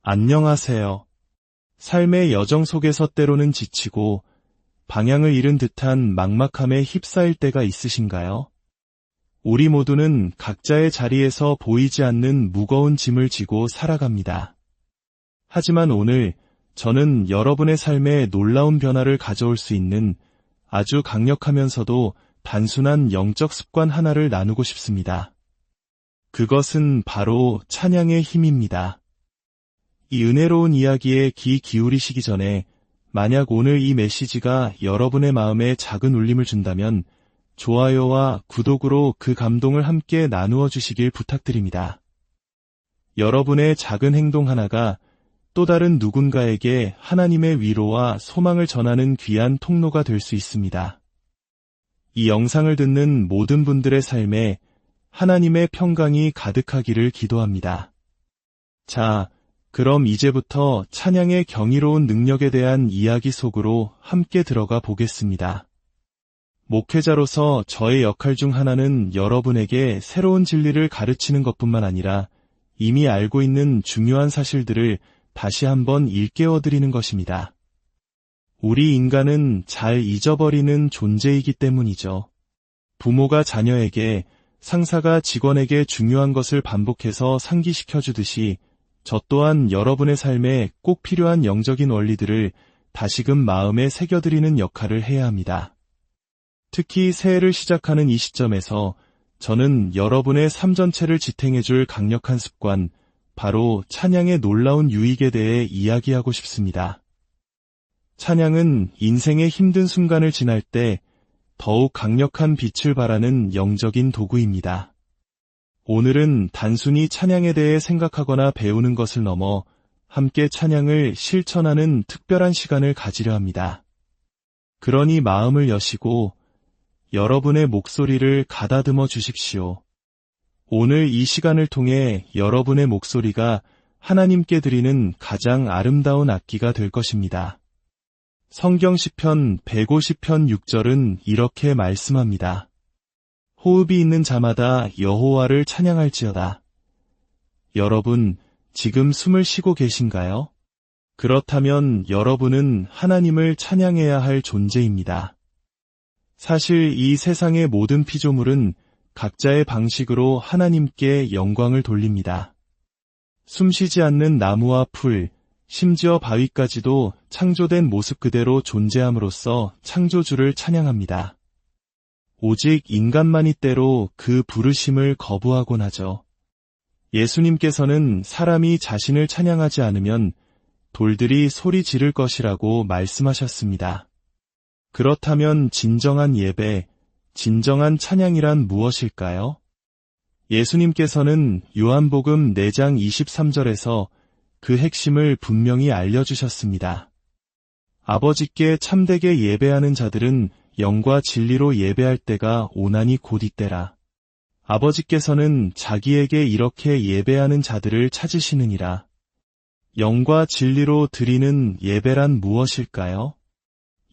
안녕하세요. 삶의 여정 속에서 때로는 지치고 방향을 잃은 듯한 막막함에 휩싸일 때가 있으신가요? 우리 모두는 각자의 자리에서 보이지 않는 무거운 짐을 지고 살아갑니다. 하지만 오늘 저는 여러분의 삶에 놀라운 변화를 가져올 수 있는 아주 강력하면서도 단순한 영적 습관 하나를 나누고 싶습니다. 그것은 바로 찬양의 힘입니다. 이 은혜로운 이야기에 귀 기울이시기 전에 만약 오늘 이 메시지가 여러분의 마음에 작은 울림을 준다면 좋아요와 구독으로 그 감동을 함께 나누어 주시길 부탁드립니다. 여러분의 작은 행동 하나가 또 다른 누군가에게 하나님의 위로와 소망을 전하는 귀한 통로가 될 수 있습니다. 이 영상을 듣는 모든 분들의 삶에 하나님의 평강이 가득하기를 기도합니다. 자, 그럼 이제부터 찬양의 경이로운 능력에 대한 이야기 속으로 함께 들어가 보겠습니다. 목회자로서 저의 역할 중 하나는 여러분에게 새로운 진리를 가르치는 것뿐만 아니라 이미 알고 있는 중요한 사실들을 다시 한번 일깨워드리는 것입니다. 우리 인간은 잘 잊어버리는 존재이기 때문이죠. 부모가 자녀에게, 상사가 직원에게 중요한 것을 반복해서 상기시켜주듯이 저 또한 여러분의 삶에 꼭 필요한 영적인 원리들을 다시금 마음에 새겨드리는 역할을 해야 합니다. 특히 새해를 시작하는 이 시점에서 저는 여러분의 삶 전체를 지탱해줄 강력한 습관, 바로 찬양의 놀라운 유익에 대해 이야기하고 싶습니다. 찬양은 인생의 힘든 순간을 지날 때 더욱 강력한 빛을 발하는 영적인 도구입니다. 오늘은 단순히 찬양에 대해 생각하거나 배우는 것을 넘어 함께 찬양을 실천하는 특별한 시간을 가지려 합니다. 그러니 마음을 여시고 여러분의 목소리를 가다듬어 주십시오. 오늘 이 시간을 통해 여러분의 목소리가 하나님께 드리는 가장 아름다운 악기가 될 것입니다. 성경 시편 150편 6절은 이렇게 말씀합니다. 호흡이 있는 자마다 여호와를 찬양할지어다. 여러분, 지금 숨을 쉬고 계신가요? 그렇다면 여러분은 하나님을 찬양해야 할 존재입니다. 사실 이 세상의 모든 피조물은 각자의 방식으로 하나님께 영광을 돌립니다. 숨쉬지 않는 나무와 풀, 심지어 바위까지도 창조된 모습 그대로 존재함으로써 창조주를 찬양합니다. 오직 인간만이 때로 그 부르심을 거부하곤 하죠. 예수님께서는 사람이 자신을 찬양하지 않으면 돌들이 소리 지를 것이라고 말씀하셨습니다. 그렇다면 진정한 예배, 진정한 찬양이란 무엇일까요? 예수님께서는 요한복음 4장 23절에서 그 핵심을 분명히 알려주셨습니다. 아버지께 참되게 예배하는 자들은 영과 진리로 예배할 때가 오나니 곧 이때라. 아버지께서는 자기에게 이렇게 예배하는 자들을 찾으시느니라. 영과 진리로 드리는 예배란 무엇일까요?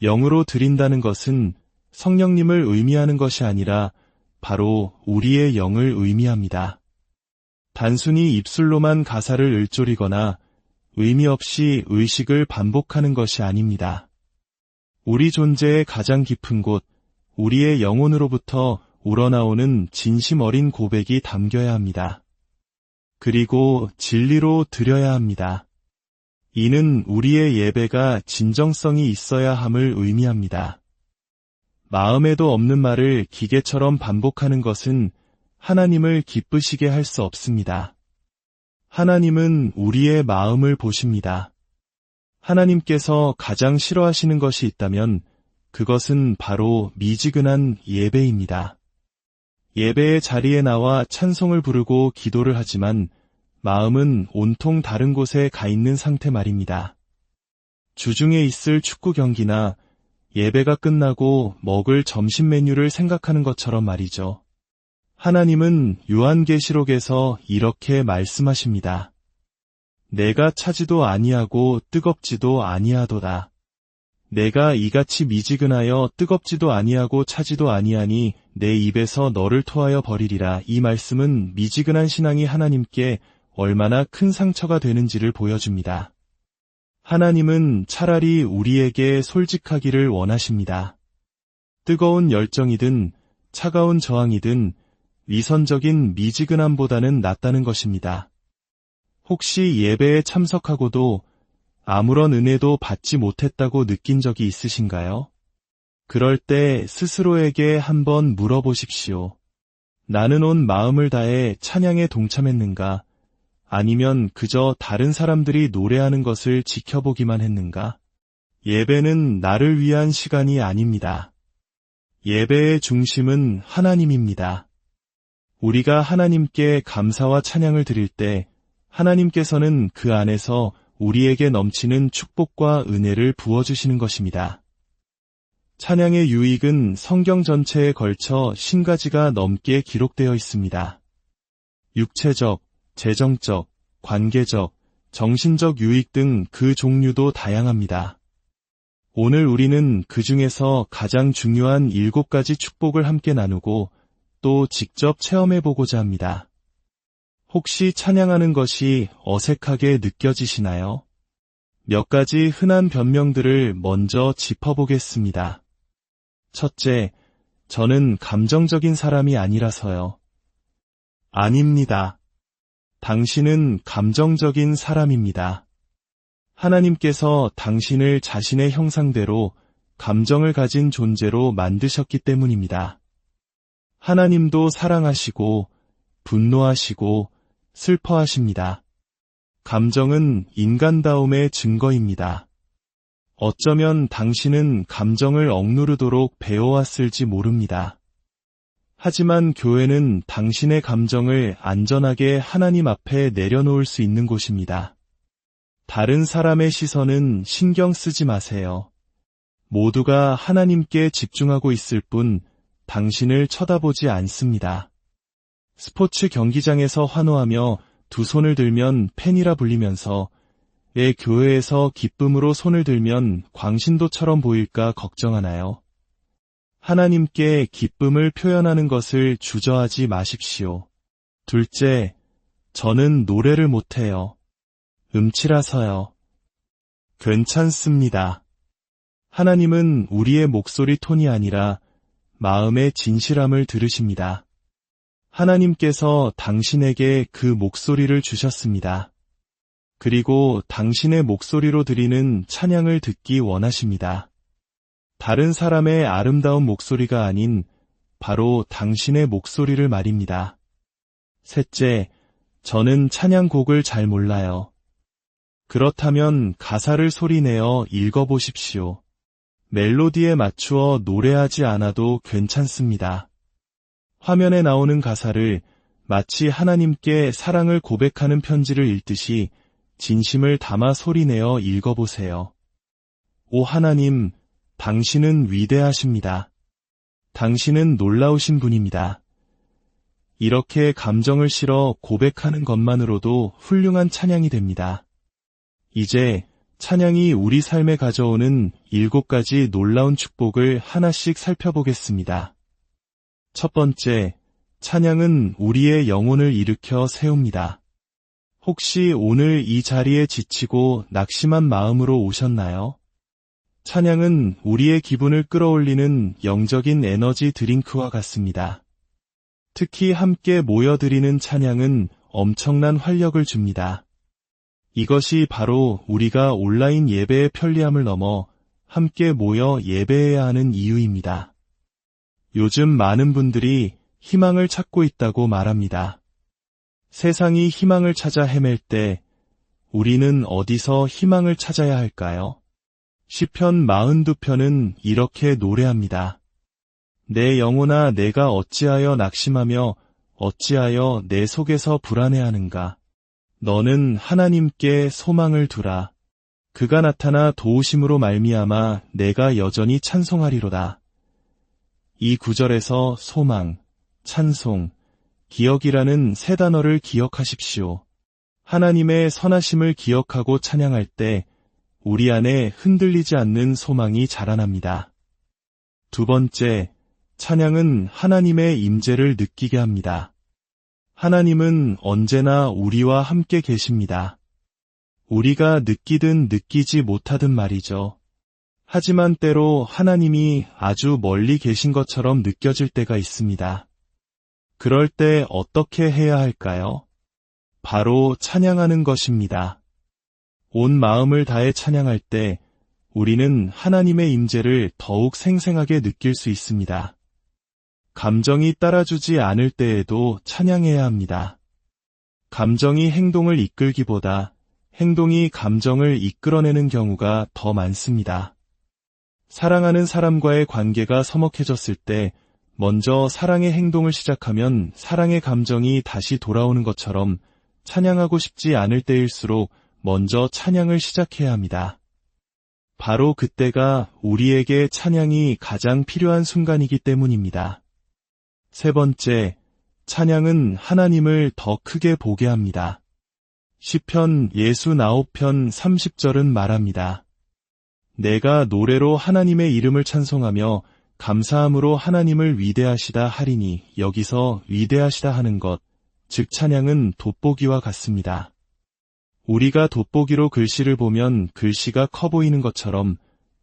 영으로 드린다는 것은 성령님을 의미하는 것이 아니라 바로 우리의 영을 의미합니다. 단순히 입술로만 가사를 읊조리거나 의미 없이 의식을 반복하는 것이 아닙니다. 우리 존재의 가장 깊은 곳, 우리의 영혼으로부터 우러나오는 진심 어린 고백이 담겨야 합니다. 그리고 진리로 드려야 합니다. 이는 우리의 예배가 진정성이 있어야 함을 의미합니다. 마음에도 없는 말을 기계처럼 반복하는 것은 하나님을 기쁘시게 할 수 없습니다. 하나님은 우리의 마음을 보십니다. 하나님께서 가장 싫어하시는 것이 있다면 그것은 바로 미지근한 예배입니다. 예배의 자리에 나와 찬송을 부르고 기도를 하지만 마음은 온통 다른 곳에 가 있는 상태 말입니다. 주중에 있을 축구 경기나 예배가 끝나고 먹을 점심 메뉴를 생각하는 것처럼 말이죠. 하나님은 요한계시록에서 이렇게 말씀하십니다. 내가 차지도 아니하고 뜨겁지도 아니하도다. 내가 이같이 미지근하여 뜨겁지도 아니하고 차지도 아니하니 내 입에서 너를 토하여 버리리라. 이 말씀은 미지근한 신앙이 하나님께 얼마나 큰 상처가 되는지를 보여줍니다. 하나님은 차라리 우리에게 솔직하기를 원하십니다. 뜨거운 열정이든 차가운 저항이든 위선적인 미지근함보다는 낫다는 것입니다. 혹시 예배에 참석하고도 아무런 은혜도 받지 못했다고 느낀 적이 있으신가요? 그럴 때 스스로에게 한번 물어보십시오. 나는 온 마음을 다해 찬양에 동참했는가? 아니면 그저 다른 사람들이 노래하는 것을 지켜보기만 했는가? 예배는 나를 위한 시간이 아닙니다. 예배의 중심은 하나님입니다. 우리가 하나님께 감사와 찬양을 드릴 때 하나님께서는 그 안에서 우리에게 넘치는 축복과 은혜를 부어주시는 것입니다. 찬양의 유익은 성경 전체에 걸쳐 50가지가 넘게 기록되어 있습니다. 육체적, 재정적, 관계적, 정신적 유익 등 그 종류도 다양합니다. 오늘 우리는 그 중에서 가장 중요한 7가지 축복을 함께 나누고 또 직접 체험해보고자 합니다. 혹시 찬양하는 것이 어색하게 느껴지시나요? 몇 가지 흔한 변명들을 먼저 짚어보겠습니다. 첫째, 저는 감정적인 사람이 아니라서요. 아닙니다. 당신은 감정적인 사람입니다. 하나님께서 당신을 자신의 형상대로 감정을 가진 존재로 만드셨기 때문입니다. 하나님도 사랑하시고 분노하시고 슬퍼하십니다. 감정은 인간다움의 증거입니다. 어쩌면 당신은 감정을 억누르도록 배워왔을지 모릅니다. 하지만 교회는 당신의 감정을 안전하게 하나님 앞에 내려놓을 수 있는 곳입니다. 다른 사람의 시선은 신경 쓰지 마세요. 모두가 하나님께 집중하고 있을 뿐 당신을 쳐다보지 않습니다. 스포츠 경기장에서 환호하며 두 손을 들면 팬이라 불리면서 왜 교회에서 기쁨으로 손을 들면 광신도처럼 보일까 걱정하나요? 하나님께 기쁨을 표현하는 것을 주저하지 마십시오. 둘째, 저는 노래를 못해요. 음치라서요. 괜찮습니다. 하나님은 우리의 목소리 톤이 아니라 마음의 진실함을 들으십니다. 하나님께서 당신에게 그 목소리를 주셨습니다. 그리고 당신의 목소리로 드리는 찬양을 듣기 원하십니다. 다른 사람의 아름다운 목소리가 아닌 바로 당신의 목소리를 말입니다. 셋째, 저는 찬양곡을 잘 몰라요. 그렇다면 가사를 소리내어 읽어보십시오. 멜로디에 맞추어 노래하지 않아도 괜찮습니다. 화면에 나오는 가사를 마치 하나님께 사랑을 고백하는 편지를 읽듯이 진심을 담아 소리내어 읽어보세요. 오 하나님, 당신은 위대하십니다. 당신은 놀라우신 분입니다. 이렇게 감정을 실어 고백하는 것만으로도 훌륭한 찬양이 됩니다. 이제 찬양이 우리 삶에 가져오는 7가지 놀라운 축복을 하나씩 살펴보겠습니다. 첫 번째, 찬양은 우리의 영혼을 일으켜 세웁니다. 혹시 오늘 이 자리에 지치고 낙심한 마음으로 오셨나요? 찬양은 우리의 기분을 끌어올리는 영적인 에너지 드링크와 같습니다. 특히 함께 모여드리는 찬양은 엄청난 활력을 줍니다. 이것이 바로 우리가 온라인 예배의 편리함을 넘어 함께 모여 예배해야 하는 이유입니다. 요즘 많은 분들이 희망을 찾고 있다고 말합니다. 세상이 희망을 찾아 헤맬 때 우리는 어디서 희망을 찾아야 할까요? 시편 42편은 이렇게 노래합니다. 내 영혼아 내가 어찌하여 낙심하며 어찌하여 내 속에서 불안해하는가. 너는 하나님께 소망을 두라. 그가 나타나 도우심으로 말미암아 내가 여전히 찬송하리로다. 이 구절에서 소망, 찬송, 기억이라는 세 단어를 기억하십시오. 하나님의 선하심을 기억하고 찬양할 때 우리 안에 흔들리지 않는 소망이 자라납니다. 두 번째, 찬양은 하나님의 임재를 느끼게 합니다. 하나님은 언제나 우리와 함께 계십니다. 우리가 느끼든 느끼지 못하든 말이죠. 하지만 때로 하나님이 아주 멀리 계신 것처럼 느껴질 때가 있습니다. 그럴 때 어떻게 해야 할까요? 바로 찬양하는 것입니다. 온 마음을 다해 찬양할 때 우리는 하나님의 임재를 더욱 생생하게 느낄 수 있습니다. 감정이 따라주지 않을 때에도 찬양해야 합니다. 감정이 행동을 이끌기보다 행동이 감정을 이끌어내는 경우가 더 많습니다. 사랑하는 사람과의 관계가 서먹해졌을 때 먼저 사랑의 행동을 시작하면 사랑의 감정이 다시 돌아오는 것처럼 찬양하고 싶지 않을 때일수록 먼저 찬양을 시작해야 합니다. 바로 그때가 우리에게 찬양이 가장 필요한 순간이기 때문입니다. 세 번째, 찬양은 하나님을 더 크게 보게 합니다. 시편 69편 30절은 말합니다. 내가 노래로 하나님의 이름을 찬송하며 감사함으로 하나님을 위대하시다 하리니, 여기서 위대하시다 하는 것, 즉 찬양은 돋보기와 같습니다. 우리가 돋보기로 글씨를 보면 글씨가 커 보이는 것처럼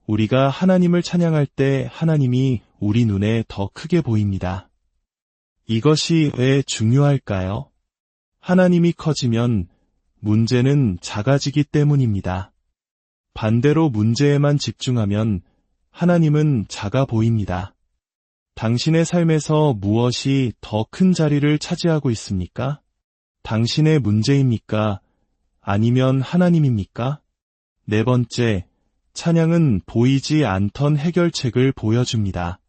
우리가 하나님을 찬양할 때 하나님이 우리 눈에 더 크게 보입니다. 이것이 왜 중요할까요? 하나님이 커지면 문제는 작아지기 때문입니다. 반대로 문제에만 집중하면 하나님은 작아 보입니다. 당신의 삶에서 무엇이 더 큰 자리를 차지하고 있습니까? 당신의 문제입니까? 아니면 하나님입니까? 네 번째, 찬양은 보이지 않던 해결책을 보여줍니다.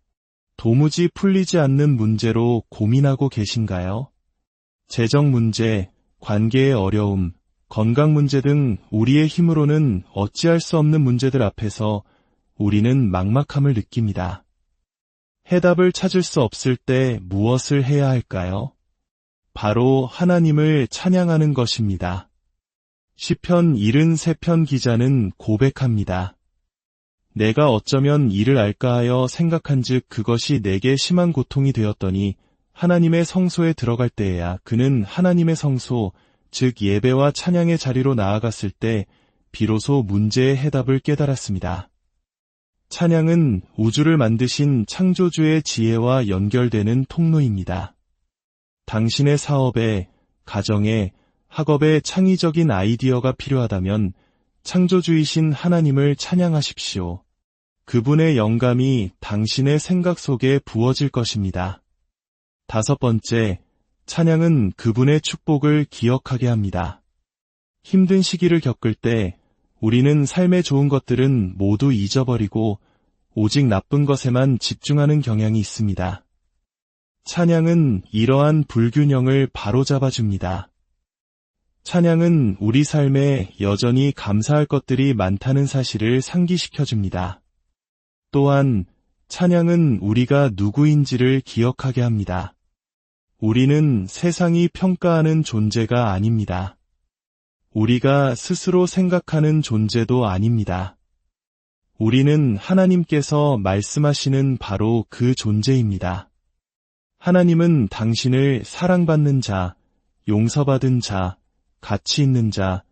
도무지 풀리지 않는 문제로 고민하고 계신가요? 재정 문제, 관계의 어려움, 건강 문제 등 우리의 힘으로는 어찌할 수 없는 문제들 앞에서 우리는 막막함을 느낍니다. 해답을 찾을 수 없을 때 무엇을 해야 할까요? 바로 하나님을 찬양하는 것입니다. 시편 73편 기자는 고백합니다. 내가 어쩌면 이를 알까 하여 생각한즉 그것이 내게 심한 고통이 되었더니 하나님의 성소에 들어갈 때에야, 그는 하나님의 성소, 즉 예배와 찬양의 자리로 나아갔을 때 비로소 문제의 해답을 깨달았습니다. 찬양은 우주를 만드신 창조주의 지혜와 연결되는 통로입니다. 당신의 사업에, 가정에, 학업에 창의적인 아이디어가 필요하다면 창조주이신 하나님을 찬양하십시오. 그분의 영감이 당신의 생각 속에 부어질 것입니다. 다섯 번째, 찬양은 그분의 축복을 기억하게 합니다. 힘든 시기를 겪을 때 우리는 삶의 좋은 것들은 모두 잊어버리고 오직 나쁜 것에만 집중하는 경향이 있습니다. 찬양은 이러한 불균형을 바로잡아줍니다. 찬양은 우리 삶에 여전히 감사할 것들이 많다는 사실을 상기시켜줍니다. 또한 찬양은 우리가 누구인지를 기억하게 합니다. 우리는 세상이 평가하는 존재가 아닙니다. 우리가 스스로 생각하는 존재도 아닙니다. 우리는 하나님께서 말씀하시는 바로 그 존재입니다. 하나님은 당신을 사랑받는 자, 용서받은 자, 가치 있는 자,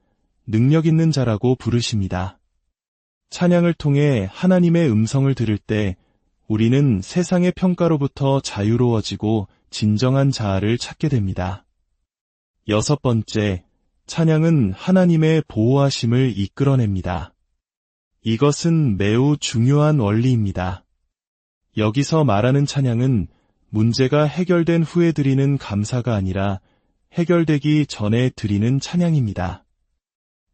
능력 있는 자라고 부르십니다. 찬양을 통해 하나님의 음성을 들을 때 우리는 세상의 평가로부터 자유로워지고 진정한 자아를 찾게 됩니다. 여섯 번째, 찬양은 하나님의 보호하심을 이끌어냅니다. 이것은 매우 중요한 원리입니다. 여기서 말하는 찬양은 문제가 해결된 후에 드리는 감사가 아니라 해결되기 전에 드리는 찬양입니다.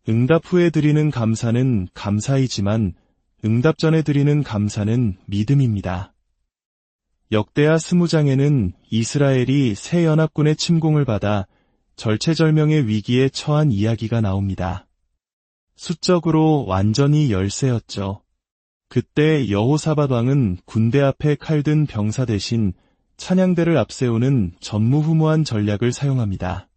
응답 후에 드리는 감사는 감사이지만 응답 전에 드리는 감사는 믿음입니다. 역대하 20장에는 이스라엘이 새 연합군의 침공을 받아 절체절명의 위기에 처한 이야기가 나옵니다. 수적으로 완전히 열세였죠. 그때 여호사밧 왕은 군대 앞에 칼든 병사 대신 찬양대를 앞세우는 전무후무한 전략을 사용합니다.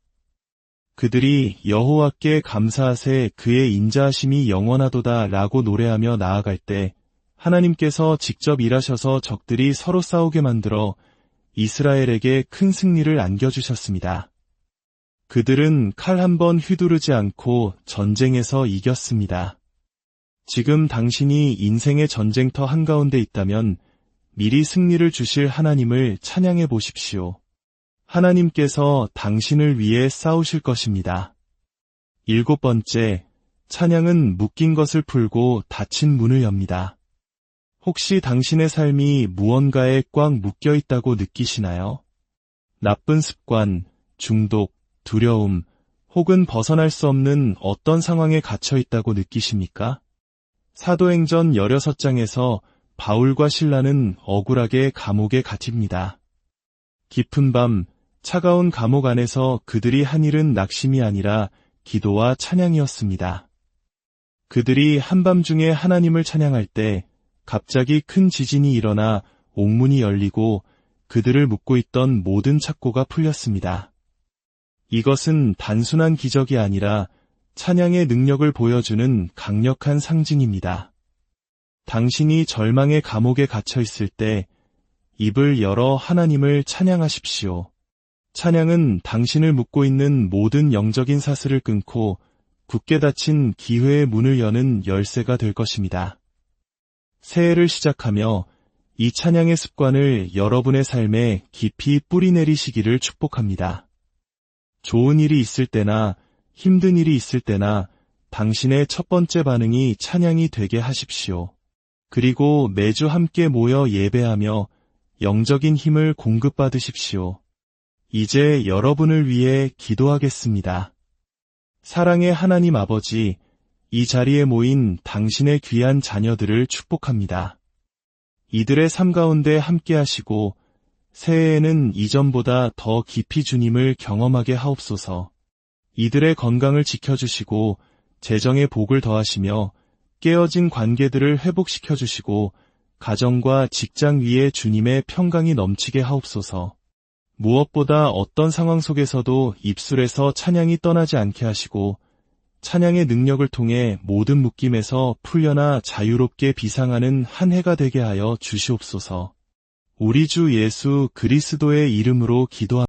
그들이 여호와께 감사하세 그의 인자하심이 영원하도다 라고 노래하며 나아갈 때 하나님께서 직접 일하셔서 적들이 서로 싸우게 만들어 이스라엘에게 큰 승리를 안겨주셨습니다. 그들은 칼 한 번 휘두르지 않고 전쟁에서 이겼습니다. 지금 당신이 인생의 전쟁터 한가운데 있다면 미리 승리를 주실 하나님을 찬양해 보십시오. 하나님께서 당신을 위해 싸우실 것입니다. 7번째, 찬양은 묶인 것을 풀고 닫힌 문을 엽니다. 혹시 당신의 삶이 무언가에 꽉 묶여 있다고 느끼시나요? 나쁜 습관, 중독, 두려움, 혹은 벗어날 수 없는 어떤 상황에 갇혀 있다고 느끼십니까? 사도행전 16장에서 바울과 실라는 억울하게 감옥에 갇힙니다. 깊은 밤, 차가운 감옥 안에서 그들이 한 일은 낙심이 아니라 기도와 찬양이었습니다. 그들이 한밤중에 하나님을 찬양할 때 갑자기 큰 지진이 일어나 옥문이 열리고 그들을 묶고 있던 모든 착고가 풀렸습니다. 이것은 단순한 기적이 아니라 찬양의 능력을 보여주는 강력한 상징입니다. 당신이 절망의 감옥에 갇혀 있을 때 입을 열어 하나님을 찬양하십시오. 찬양은 당신을 묶고 있는 모든 영적인 사슬을 끊고 굳게 닫힌 기회의 문을 여는 열쇠가 될 것입니다. 새해를 시작하며 이 찬양의 습관을 여러분의 삶에 깊이 뿌리내리시기를 축복합니다. 좋은 일이 있을 때나 힘든 일이 있을 때나 당신의 첫 번째 반응이 찬양이 되게 하십시오. 그리고 매주 함께 모여 예배하며 영적인 힘을 공급받으십시오. 이제 여러분을 위해 기도하겠습니다. 사랑의 하나님 아버지, 이 자리에 모인 당신의 귀한 자녀들을 축복합니다. 이들의 삶 가운데 함께 하시고 새해에는 이전보다 더 깊이 주님을 경험하게 하옵소서. 이들의 건강을 지켜주시고 재정의 복을 더하시며 깨어진 관계들을 회복시켜 주시고 가정과 직장 위에 주님의 평강이 넘치게 하옵소서. 무엇보다 어떤 상황 속에서도 입술에서 찬양이 떠나지 않게 하시고 찬양의 능력을 통해 모든 묶임에서 풀려나 자유롭게 비상하는 한 해가 되게 하여 주시옵소서. 우리 주 예수 그리스도의 이름으로 기도합니다.